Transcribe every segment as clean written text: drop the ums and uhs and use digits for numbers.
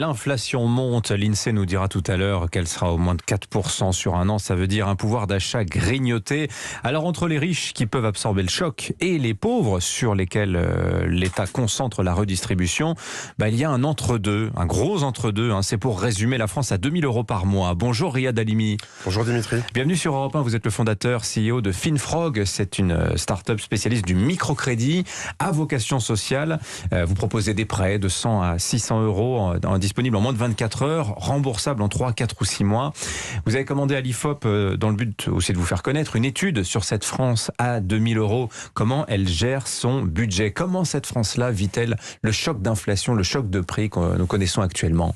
L'inflation monte, l'INSEE nous dira tout à l'heure qu'elle sera au moins de 4% sur un an, ça veut dire un pouvoir d'achat grignoté. Alors entre les riches qui peuvent absorber le choc et les pauvres sur lesquels l'État concentre la redistribution, il y a un entre-deux, un gros entre-deux, c'est pour résumer la France à 2000 € par mois. Bonjour Riyad Halimi. Bonjour Dimitri. Bienvenue sur Europe 1, vous êtes le fondateur, CEO de FinFrog, c'est une start-up spécialiste du microcrédit à vocation sociale. Vous proposez des prêts de 100 à 600 € disponible en moins de 24 heures, remboursable en 3, 4 ou 6 mois. Vous avez commandé à l'IFOP, dans le but aussi de vous faire connaître, une étude sur cette France à 2000 €. Comment elle gère son budget? Comment cette France-là vit-elle le choc d'inflation, le choc de prix que nous connaissons actuellement?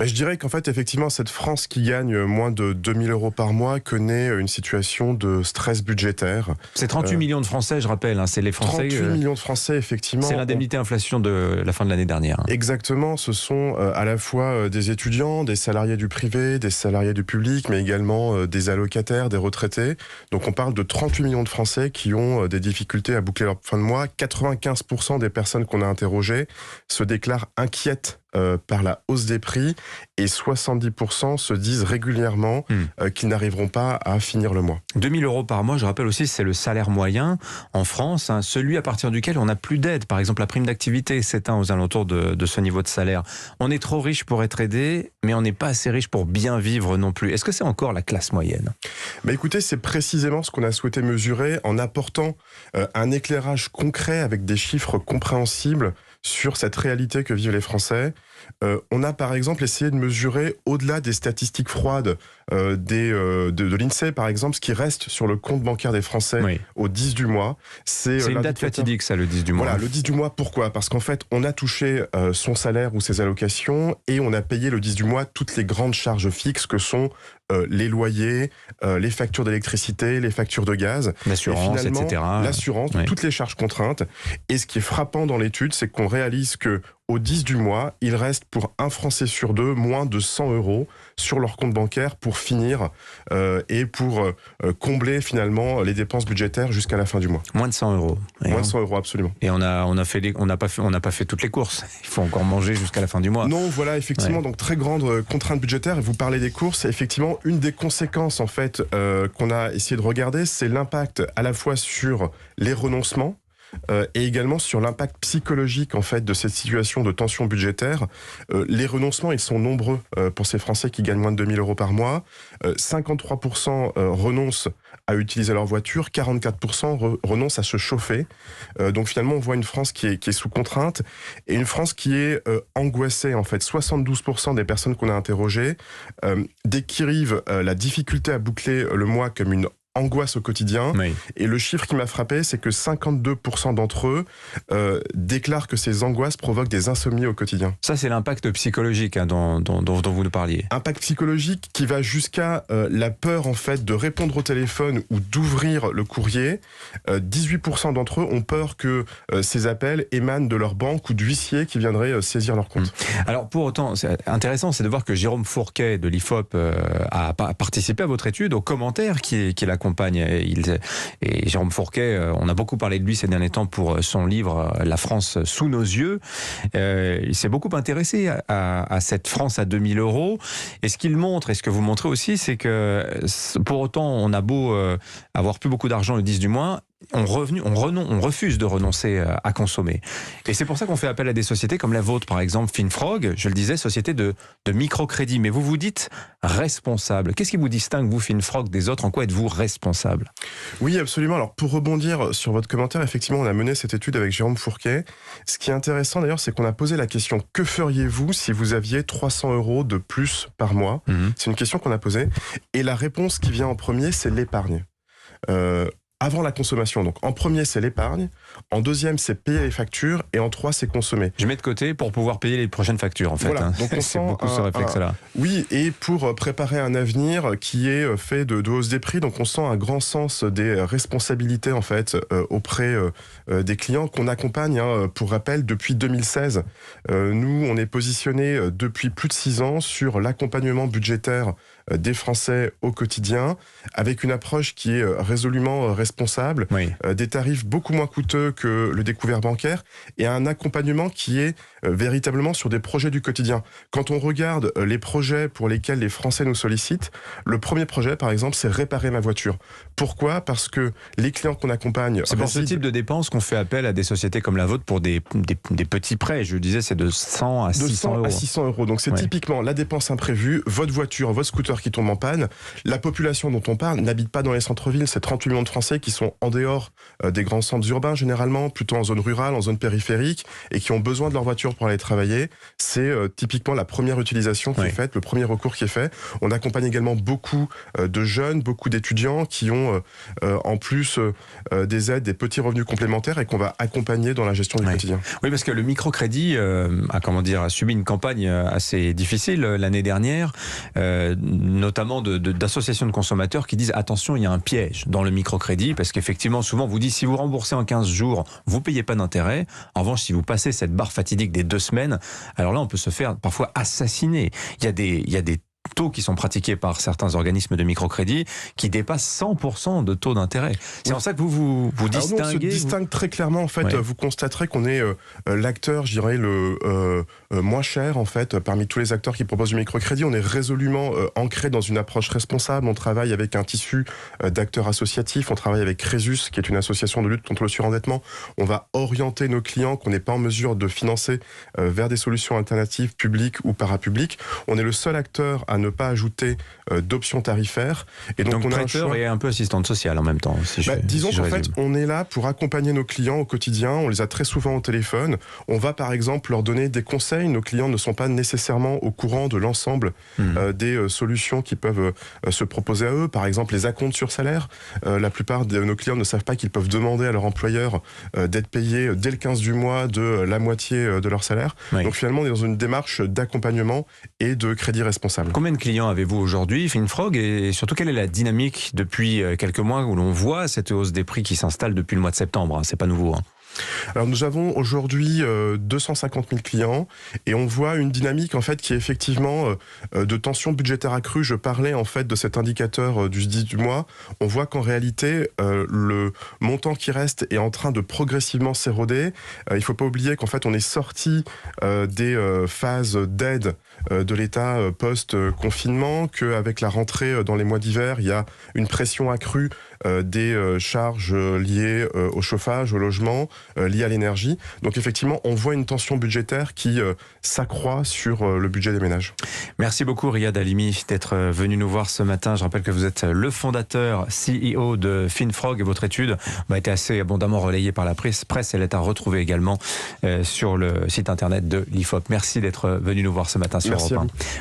Je dirais qu'en fait, effectivement, cette France qui gagne moins de 2000 € par mois connaît une situation de stress budgétaire. C'est 38 millions de Français, je rappelle. C'est les Français. 38 millions de Français, effectivement. C'est l'indemnité inflation de la fin de l'année dernière. Exactement. Ce sont à la fois des étudiants, des salariés du privé, des salariés du public, mais également des allocataires, des retraités. Donc on parle de 38 millions de Français qui ont des difficultés à boucler leur fin de mois. 95% des personnes qu'on a interrogées se déclarent inquiètes par la hausse des prix et 70% se disent régulièrement qu'ils n'arriveront pas à finir le mois. 2000 € par mois, je rappelle aussi, c'est le salaire moyen en France, celui à partir duquel on n'a plus d'aide. Par exemple, la prime d'activité s'éteint aux alentours de ce niveau de salaire. On est trop riche pour être aidé, mais on n'est pas assez riche pour bien vivre non plus. Est-ce que c'est encore la classe moyenne? Écoutez, c'est précisément ce qu'on a souhaité mesurer en apportant un éclairage concret avec des chiffres compréhensibles sur cette réalité que vivent les Français. On a par exemple essayé de mesurer, au-delà des statistiques froides de l'INSEE par exemple, ce qui reste sur le compte bancaire des Français au 10 du mois. C'est une date fatidique ça, le 10 du mois. Voilà, le 10 du mois, pourquoi? Parce qu'en fait, on a touché son salaire ou ses allocations et on a payé le 10 du mois toutes les grandes charges fixes que sont les loyers, les factures d'électricité, les factures de gaz, l'assurance, etc. L'assurance, toutes les charges contraintes. Et ce qui est frappant dans l'étude, c'est qu'on réalise que au 10 du mois, il reste pour un Français sur deux moins de 100 € sur leur compte bancaire pour finir et pour combler finalement les dépenses budgétaires jusqu'à la fin du mois. Moins de 100 €. Moins de 100 €, absolument. Et on n'a pas fait toutes les courses. Il faut encore manger jusqu'à la fin du mois. Non, voilà, effectivement, donc très grande contrainte budgétaire. Et vous parlez des courses. Effectivement, une des conséquences en fait qu'on a essayé de regarder, c'est l'impact à la fois sur les renoncements. Et également sur l'impact psychologique en fait de cette situation de tension budgétaire. Les renoncements, ils sont nombreux pour ces Français qui gagnent moins de 2000 € par mois. 53% renoncent à utiliser leur voiture, 44% renoncent à se chauffer. Donc finalement, on voit une France qui est sous contrainte et une France qui est angoissée en fait. 72% des personnes qu'on a interrogées décrivent la difficulté à boucler le mois comme une angoisse au quotidien. Et le chiffre qui m'a frappé, c'est que 52% d'entre eux déclarent que ces angoisses provoquent des insomnies au quotidien. Ça, c'est l'impact psychologique dont vous nous parliez. Impact psychologique qui va jusqu'à la peur en fait de répondre au téléphone ou d'ouvrir le courrier. 18% d'entre eux ont peur que ces appels émanent de leur banque ou d'huissiers qui viendraient saisir leur compte. Alors pour autant, c'est intéressant, c'est de voir que Jérôme Fourquet de l'IFOP a participé à votre étude, aux commentaires qui l'accompagnent. Et Jérôme Fourquet, on a beaucoup parlé de lui ces derniers temps pour son livre « La France sous nos yeux ». Il s'est beaucoup intéressé à cette France à 2000 €. Et ce qu'il montre, et ce que vous montrez aussi, c'est que pour autant, on a beau avoir plus beaucoup d'argent le 10 du mois, on refuse de renoncer à consommer. Et c'est pour ça qu'on fait appel à des sociétés comme la vôtre, par exemple, FinFrog, je le disais, société de microcrédit. Mais vous vous dites responsable. Qu'est-ce qui vous distingue, vous, FinFrog, des autres? En quoi êtes-vous responsable? Oui, absolument. Alors, pour rebondir sur votre commentaire, effectivement, on a mené cette étude avec Jérôme Fourquet. Ce qui est intéressant, d'ailleurs, c'est qu'on a posé la question « Que feriez-vous si vous aviez 300 € de plus par mois ?» C'est une question qu'on a posée. Et la réponse qui vient en premier, c'est l'épargne. Avant la consommation. Donc en premier, c'est l'épargne. En deuxième, c'est payer les factures. Et en trois, c'est consommer. Je mets de côté pour pouvoir payer les prochaines factures, en fait. Voilà. Donc on c'est beaucoup ce réflexe-là. Oui, et pour préparer un avenir qui est fait de hausse des prix. Donc on sent un grand sens des responsabilités, en fait, auprès des clients qu'on accompagne. Pour rappel, depuis 2016, nous, on est positionné depuis plus de 6 ans sur l'accompagnement budgétaire des Français au quotidien, avec une approche qui est résolument responsables, Oui. des tarifs beaucoup moins coûteux que le découvert bancaire et un accompagnement qui est véritablement sur des projets du quotidien. Quand on regarde les projets pour lesquels les Français nous sollicitent, le premier projet, par exemple, c'est réparer ma voiture. Pourquoi ? Parce que les clients qu'on accompagne... C'est pour ce type de dépenses qu'on fait appel à des sociétés comme la vôtre pour des petits prêts. Je disais, c'est de 100 à 600 euros. À 600 euros. Donc c'est typiquement la dépense imprévue, votre voiture, votre scooter qui tombe en panne. La population dont on parle n'habite pas dans les centres-villes. C'est 38 millions de Français qui sont en dehors des grands centres urbains, généralement, plutôt en zone rurale, en zone périphérique, et qui ont besoin de leur voiture pour aller travailler. C'est typiquement la première utilisation qui est faite, le premier recours qui est fait. On accompagne également beaucoup de jeunes, beaucoup d'étudiants qui ont en plus des aides, des petits revenus complémentaires et qu'on va accompagner dans la gestion du quotidien. Oui, parce que le microcrédit a subi une campagne assez difficile l'année dernière, notamment d'associations de consommateurs qui disent attention, il y a un piège dans le microcrédit, parce qu'effectivement, souvent, vous dit si vous remboursez en 15 jours, vous payez pas d'intérêt. En revanche, si vous passez cette barre fatidique des 2 semaines, alors là, on peut se faire parfois assassiner. Il y a des taux qui sont pratiqués par certains organismes de microcrédit qui dépassent 100% de taux d'intérêt. C'est en ça que vous distinguez. Alors nous, on se distingue très clairement. En fait, vous constaterez qu'on est l'acteur, je dirais, le moins cher, en fait, parmi tous les acteurs qui proposent du microcrédit. On est résolument ancré dans une approche responsable. On travaille avec un tissu d'acteurs associatifs. On travaille avec Crésus, qui est une association de lutte contre le surendettement. On va orienter nos clients qu'on n'est pas en mesure de financer vers des solutions alternatives publiques ou parapubliques. On est le seul acteur à ne pas ajouter d'options tarifaires. Et donc on a un choix... et un peu assistante sociale en même temps. Disons qu'en fait, on est là pour accompagner nos clients au quotidien. On les a très souvent au téléphone. On va par exemple leur donner des conseils. Nos clients ne sont pas nécessairement au courant de l'ensemble des solutions qui peuvent se proposer à eux. Par exemple, les acomptes sur salaire. La plupart de nos clients ne savent pas qu'ils peuvent demander à leur employeur d'être payés dès le 15 du mois de la moitié de leur salaire. Donc finalement, on est dans une démarche d'accompagnement et de crédit responsable. Combien de clients avez-vous aujourd'hui, Finfrog, et surtout quelle est la dynamique depuis quelques mois où l'on voit cette hausse des prix qui s'installe depuis le mois de septembre, c'est pas nouveau. Alors nous avons aujourd'hui 250 000 clients et on voit une dynamique en fait qui est effectivement de tension budgétaire accrue. Je parlais en fait de cet indicateur du SDIS du mois. On voit qu'en réalité le montant qui reste est en train de progressivement s'éroder. Il faut pas oublier qu'en fait on est sorti des phases d'aide de l'État post-confinement, qu'avec la rentrée dans les mois d'hiver, il y a une pression accrue des charges liées au chauffage, au logement, liées à l'énergie. Donc effectivement, on voit une tension budgétaire qui s'accroît sur le budget des ménages. Merci beaucoup Riyad Halimi d'être venu nous voir ce matin. Je rappelle que vous êtes le fondateur, CEO de Finfrog, et votre étude a été assez abondamment relayée par la presse. Elle est à retrouver également sur le site internet de l'IFOP. Merci d'être venu nous voir ce matin sur Europe 1.